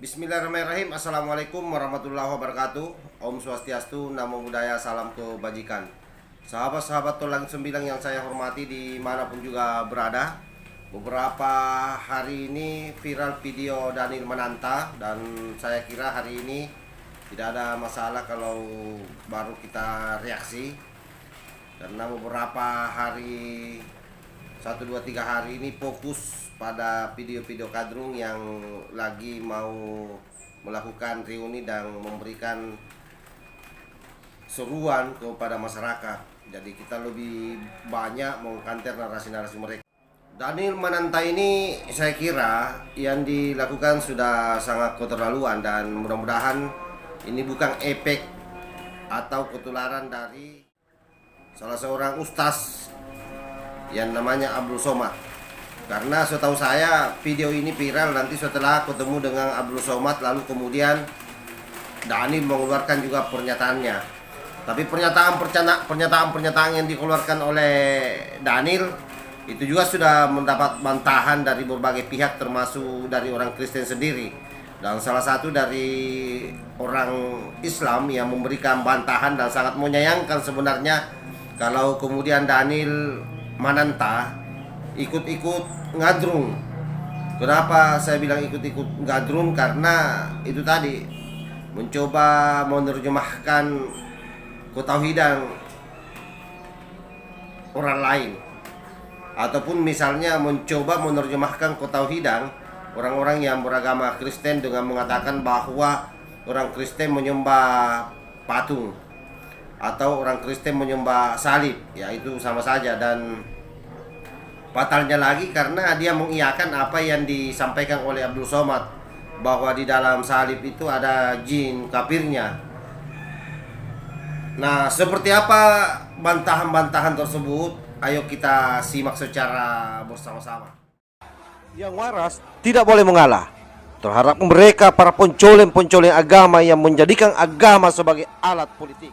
Bismillahirrahmanirrahim. Assalamualaikum warahmatullahi wabarakatuh. Om Swastiastu, Namo Buddhaya, salam kebajikan. Sahabat-sahabat Tulang Sembilang yang saya hormati dimanapun juga berada. Beberapa hari ini viral video Daniel Mananta, dan saya kira hari ini tidak ada masalah kalau baru kita reaksi. Karena beberapa hari, 1 2 3 hari ini fokus pada video-video kadrung yang lagi mau melakukan reuni dan memberikan seruan kepada masyarakat. Jadi kita lebih banyak mengkanter narasi-narasi mereka. Daniel Mananta ini saya kira yang dilakukan sudah sangat keterlaluan, dan mudah-mudahan ini bukan efek atau ketularan dari salah seorang ustaz yang namanya Abdul Somad. Karena setahu saya video ini viral nanti setelah ketemu dengan Abdul Somad, lalu kemudian Daniel mengeluarkan juga pernyataannya. Tapi pernyataan yang dikeluarkan oleh Daniel itu juga sudah mendapat bantahan dari berbagai pihak, termasuk dari orang Kristen sendiri. Dan salah satu dari orang Islam yang memberikan bantahan dan sangat menyayangkan sebenarnya kalau kemudian Daniel Mananta ikut-ikut ngadrung. Kenapa saya bilang ikut-ikut ngadrung? Karena itu tadi, mencoba menerjemahkan ketauhidan orang lain, ataupun misalnya mencoba menerjemahkan ketauhidan orang-orang yang beragama Kristen dengan mengatakan bahwa orang Kristen menyembah patung atau orang Kristen menyembah salib. Ya, itu sama saja. Dan fatalnya lagi karena dia mengiyakan apa yang disampaikan oleh Abdul Somad, bahwa di dalam salib itu ada jin kafirnya. Nah, seperti apa bantahan-bantahan tersebut? Ayo kita simak secara bersama-sama. Yang waras tidak boleh mengalah terhadap mereka para pencoleng-pencoleng agama yang menjadikan agama sebagai alat politik.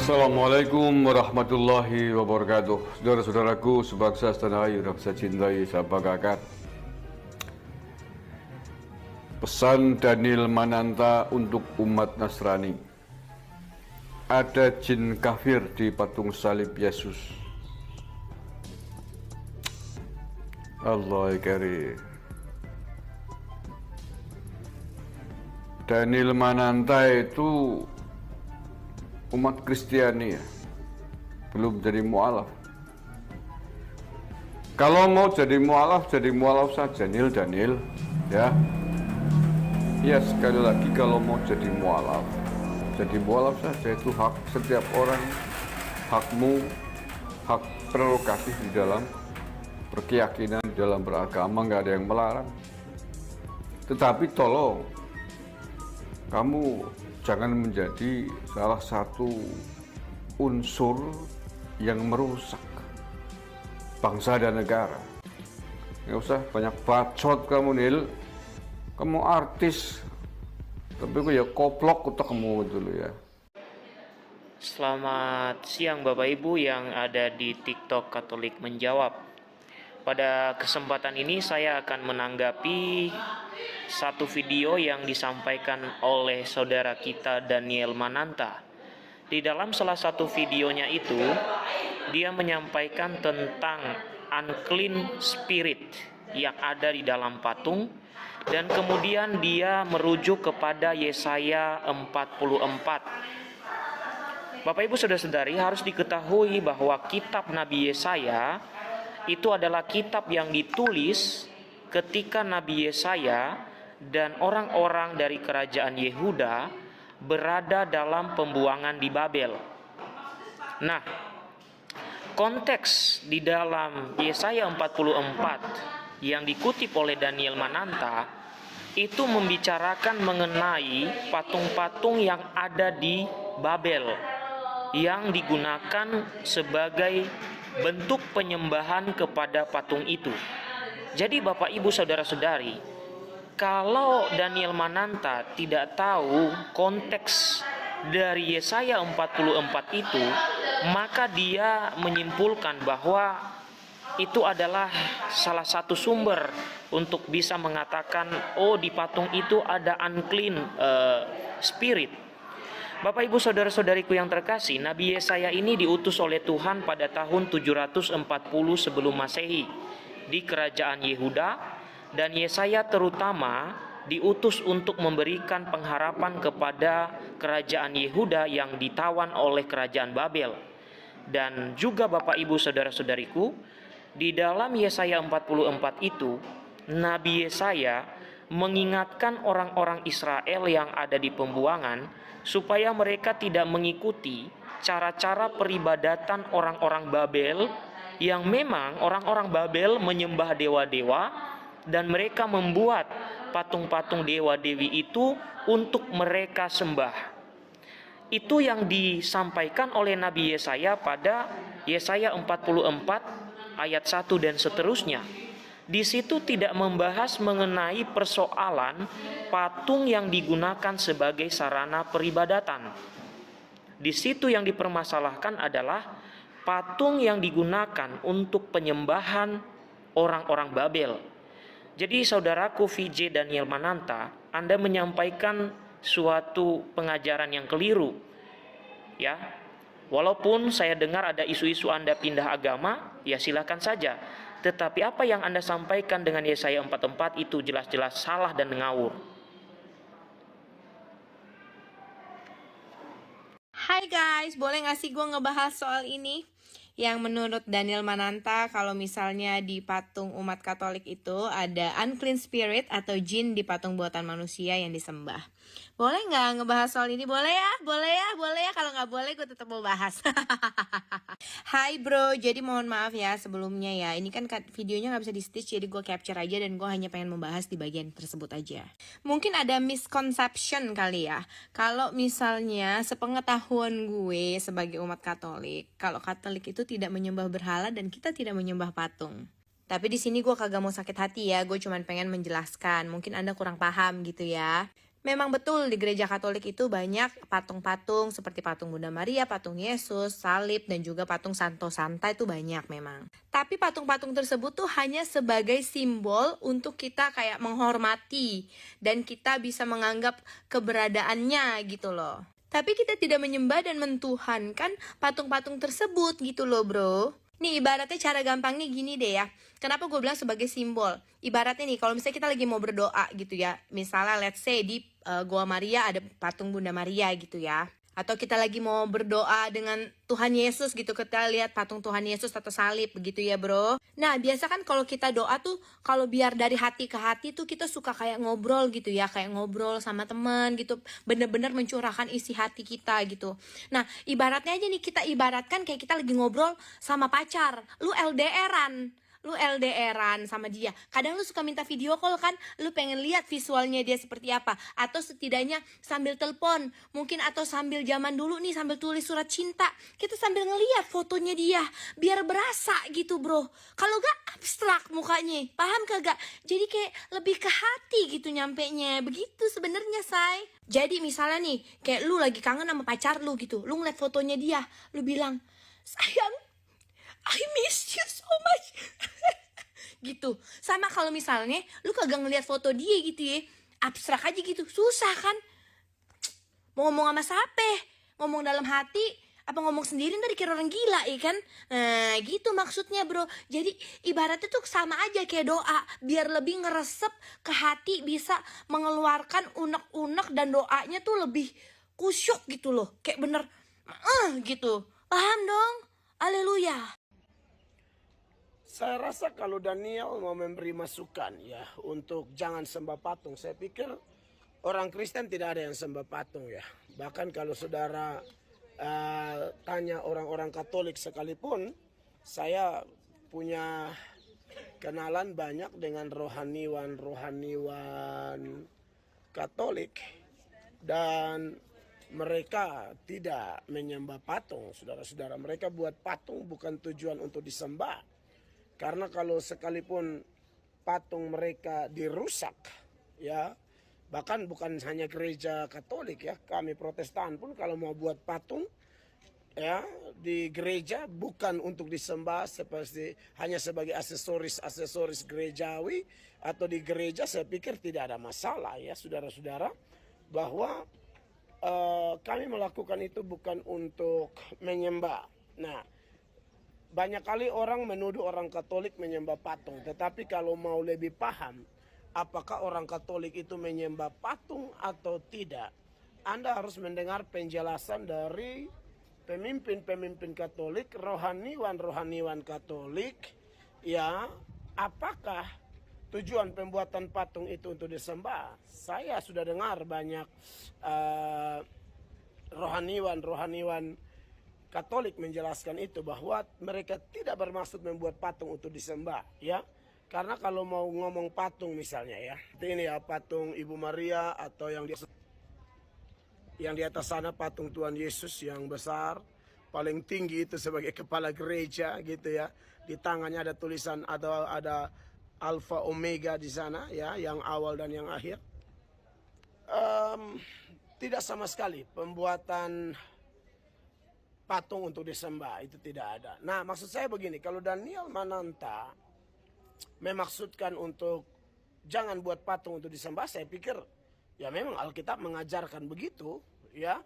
Assalamualaikum warahmatullahi wabarakatuh. Saudara-saudaraku sebangsa setanah air yang saya cintai, saya banggakan. Pesan Daniel Mananta untuk umat Nasrani. Ada jin kafir di patung salib Yesus. Allah karim. Daniel Mananta itu umat Kristiani ya, belum jadi mualaf. Kalau mau jadi mualaf saja Daniel ya. Ya, sekali lagi, kalau mau jadi mualaf saja, itu hak setiap orang, hakmu, hak prerogatif di dalam berkeyakinan, di dalam beragama, nggak ada yang melarang. Tetapi tolong kamu jangan menjadi salah satu unsur yang merusak bangsa dan negara. Nggak usah banyak bacot kamu, Nil. Kamu artis, tapi kok ya koplok utak kamu dulu ya. Selamat siang Bapak Ibu yang ada di TikTok Katolik Menjawab. Pada kesempatan ini saya akan menanggapi satu video yang disampaikan oleh saudara kita Daniel Mananta. Di dalam salah satu videonya itu, dia menyampaikan tentang unclean spirit yang ada di dalam patung, dan kemudian dia merujuk kepada Yesaya 44. Bapak Ibu saudara-saudari, harus diketahui bahwa kitab Nabi Yesaya itu adalah kitab yang ditulis ketika Nabi Yesaya dan orang-orang dari kerajaan Yehuda berada dalam pembuangan di Babel. Nah, konteks di dalam Yesaya 44 yang dikutip oleh Daniel Mananta itu membicarakan mengenai patung-patung yang ada di Babel yang digunakan sebagai bentuk penyembahan kepada patung itu. Jadi Bapak Ibu saudara-saudari, kalau Daniel Mananta tidak tahu konteks dari Yesaya 44 itu, maka dia menyimpulkan bahwa itu adalah salah satu sumber untuk bisa mengatakan, oh di patung itu ada unclean spirit. Bapak ibu saudara-saudariku yang terkasih, Nabi Yesaya ini diutus oleh Tuhan pada tahun 740 sebelum Masehi di kerajaan Yehuda, dan Yesaya terutama diutus untuk memberikan pengharapan kepada kerajaan Yehuda yang ditawan oleh kerajaan Babel. Dan juga Bapak ibu saudara-saudariku, di dalam Yesaya 44 itu Nabi Yesaya mengingatkan orang-orang Israel yang ada di pembuangan supaya mereka tidak mengikuti cara-cara peribadatan orang-orang Babel, yang memang orang-orang Babel menyembah dewa-dewa dan mereka membuat patung-patung dewa-dewi itu untuk mereka sembah. Itu yang disampaikan oleh Nabi Yesaya pada Yesaya 44 ayat 1 dan seterusnya. Di situ tidak membahas mengenai persoalan patung yang digunakan sebagai sarana peribadatan. Di situ yang dipermasalahkan adalah patung yang digunakan untuk penyembahan orang-orang Babel. Jadi saudaraku VJ Daniel Mananta, Anda menyampaikan suatu pengajaran yang keliru. Ya, walaupun saya dengar ada isu-isu Anda pindah agama, ya silakan saja. Tetapi apa yang Anda sampaikan dengan Yesaya 44 itu jelas-jelas salah dan ngawur. Hai guys, boleh gak sih gue ngebahas soal ini? Yang menurut Daniel Mananta, kalau misalnya di patung umat Katolik itu ada unclean spirit atau jin di patung buatan manusia yang disembah. Boleh gak ngebahas soal ini? Boleh ya? Boleh ya? Boleh ya? Kalau gak boleh gue tetap mau bahas. Hai bro, jadi mohon maaf ya sebelumnya ya. Ini kan videonya gak bisa di stitch, jadi gue capture aja dan gue hanya pengen membahas di bagian tersebut aja. Mungkin ada misconception kali ya. Kalau misalnya sepengetahuan gue sebagai umat Katolik, kalau Katolik itu tidak menyembah berhala dan kita tidak menyembah patung. Tapi di sini gue kagak mau sakit hati ya, gue cuma pengen menjelaskan. Mungkin Anda kurang paham gitu ya. Memang betul di gereja Katolik itu banyak patung-patung seperti patung Bunda Maria, patung Yesus, salib, dan juga patung Santo Santa itu banyak memang. Tapi patung-patung tersebut tuh hanya sebagai simbol untuk kita kayak menghormati dan kita bisa menganggap keberadaannya gitu loh. Tapi kita tidak menyembah dan mentuhankan patung-patung tersebut gitu loh bro. Nih ibaratnya cara gampangnya gini deh ya. Kenapa gue bilang sebagai simbol? Ibaratnya nih kalau misalnya kita lagi mau berdoa gitu ya. Misalnya let's say di Goa Maria ada patung Bunda Maria gitu ya. Atau kita lagi mau berdoa dengan Tuhan Yesus gitu, kita lihat patung Tuhan Yesus atau salib begitu ya bro. Nah biasa kan kalau kita doa tuh, kalau biar dari hati ke hati tuh kita suka kayak ngobrol gitu ya. Kayak ngobrol sama teman gitu, bener-bener mencurahkan isi hati kita gitu. Nah ibaratnya aja nih, kita ibaratkan kayak kita lagi ngobrol sama pacar. Lu LDRan sama dia. Kadang lu suka minta video call kan, lu pengen lihat visualnya dia seperti apa. Atau setidaknya sambil telepon, mungkin atau sambil zaman dulu nih sambil tulis surat cinta, kita sambil ngeliat fotonya dia, biar berasa gitu bro. Kalau gak abstrak mukanya, paham kagak? Jadi kayak lebih ke hati gitu nyampenya. Begitu sebenarnya say. Jadi misalnya nih, kayak lu lagi kangen sama pacar lu gitu, lu ngeliat fotonya dia, lu bilang, sayang, I miss you so much. Gitu. Sama kalau misalnya lu kagak ngeliat foto dia gitu ya, abstrak aja gitu, susah kan. Mau ngomong sama siapa? Ngomong dalam hati apa ngomong sendiri ntar dikira orang gila ya kan. Nah gitu maksudnya bro. Jadi ibaratnya tuh sama aja kayak doa, biar lebih ngeresep ke hati, bisa mengeluarkan unek-unek dan doanya tuh lebih kusyuk gitu loh. Kayak bener gitu. Paham dong? Haleluya. Saya rasa kalau Daniel mau memberi masukan ya untuk jangan sembah patung, saya pikir orang Kristen tidak ada yang sembah patung ya. Bahkan kalau saudara tanya orang-orang Katolik sekalipun, saya punya kenalan banyak dengan rohaniwan Katolik dan mereka tidak menyembah patung, saudara-saudara. Mereka buat patung bukan tujuan untuk disembah. Karena kalau sekalipun patung mereka dirusak, ya, bahkan bukan hanya gereja Katolik ya, kami Protestan pun kalau mau buat patung, ya di gereja bukan untuk disembah seperti hanya sebagai aksesoris gerejawi atau di gereja, saya pikir tidak ada masalah ya saudara-saudara, bahwa kami melakukan itu bukan untuk menyembah. Nah, banyak kali orang menuduh orang Katolik menyembah patung, tetapi kalau mau lebih paham apakah orang Katolik itu menyembah patung atau tidak, Anda harus mendengar penjelasan dari pemimpin-pemimpin Katolik, rohaniwan Katolik, ya, apakah tujuan pembuatan patung itu untuk disembah. Saya sudah dengar banyak rohaniwan Katolik menjelaskan itu, bahwa mereka tidak bermaksud membuat patung untuk disembah, ya. Karena kalau mau ngomong patung misalnya ya, ini ya patung Ibu Maria atau yang di atas sana patung Tuhan Yesus yang besar, paling tinggi itu sebagai kepala gereja gitu ya. Di tangannya ada tulisan, ada Alfa Omega di sana ya, yang awal dan yang akhir. Tidak sama sekali pembuatan patung untuk disembah, itu tidak ada. Nah, maksud saya begini, kalau Daniel Mananta memaksudkan untuk jangan buat patung untuk disembah, saya pikir ya memang Alkitab mengajarkan begitu ya.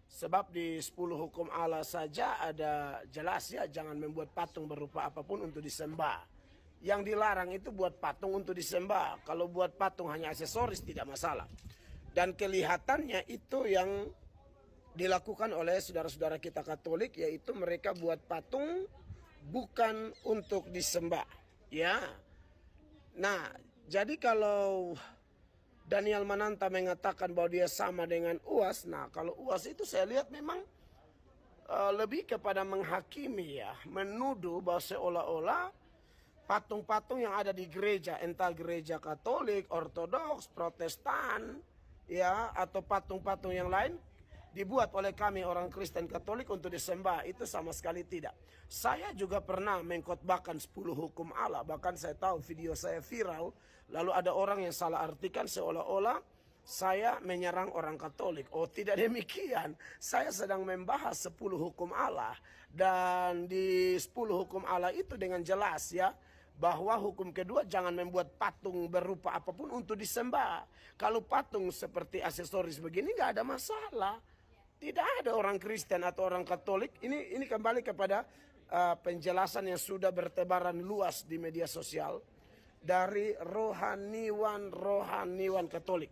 Sebab di 10 hukum Allah saja ada jelas ya, jangan membuat patung berupa apapun untuk disembah. Yang dilarang itu buat patung untuk disembah. Kalau buat patung hanya aksesoris tidak masalah. Dan kelihatannya itu yang dilakukan oleh saudara-saudara kita Katolik, yaitu mereka buat patung bukan untuk disembah ya. Nah, jadi kalau Daniel Mananta mengatakan bahwa dia sama dengan UAS, nah kalau UAS itu saya lihat memang lebih kepada menghakimi ya, menuduh bahwa seolah-olah patung-patung yang ada di gereja, entah gereja Katolik, Ortodoks, Protestan, ya, atau patung-patung yang lain, dibuat oleh kami orang Kristen Katolik untuk disembah. Itu sama sekali tidak. Saya juga pernah mengkhotbahkan 10 hukum Allah, bahkan saya tahu video saya viral, lalu ada orang yang salah artikan seolah-olah saya menyerang orang Katolik. Oh, tidak demikian. Saya sedang membahas 10 hukum Allah, dan di 10 hukum Allah itu dengan jelas ya, bahwa hukum kedua jangan membuat patung berupa apapun untuk disembah. Kalau patung seperti aksesoris begini nggak ada masalah. Tidak ada orang Kristen atau orang Katolik. Ini kembali kepada penjelasan yang sudah bertebaran luas di media sosial dari rohaniwan Katolik,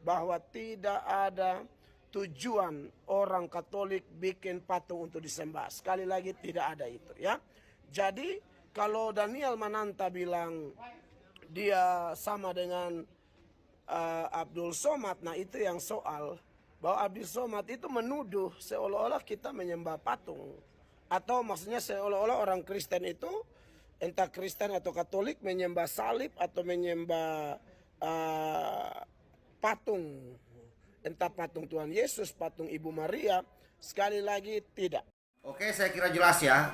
bahwa tidak ada tujuan orang Katolik bikin patung untuk disembah. Sekali lagi tidak ada itu ya. Jadi kalau Daniel Mananta bilang dia sama dengan Abdul Somad, nah itu yang soal. Bahwa Abdul Somad itu menuduh seolah-olah kita menyembah patung. Atau maksudnya seolah-olah orang Kristen itu, entah Kristen atau Katolik, menyembah salib atau menyembah patung. Entah patung Tuhan Yesus, patung Ibu Maria. Sekali lagi tidak. Oke, saya kira jelas ya.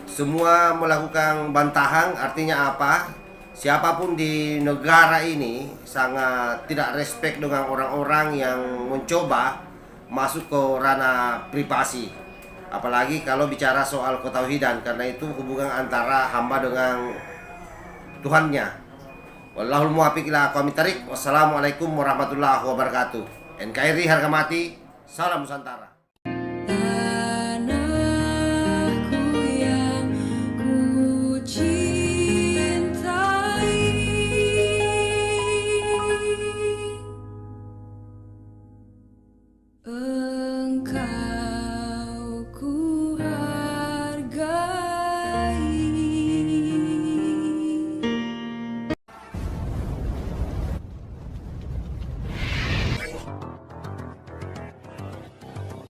Semua melakukan bantahan, artinya apa? Siapapun di negara ini sangat tidak respect dengan orang-orang yang mencoba masuk ke ranah privasi. Apalagi kalau bicara soal ketauhidan, karena itu hubungan antara hamba dengan Tuhannya. Wallahul muwaffiq ila aqwamit thariq. Wassalamualaikum warahmatullahi wabarakatuh. NKRI harga mati. Salam Nusantara.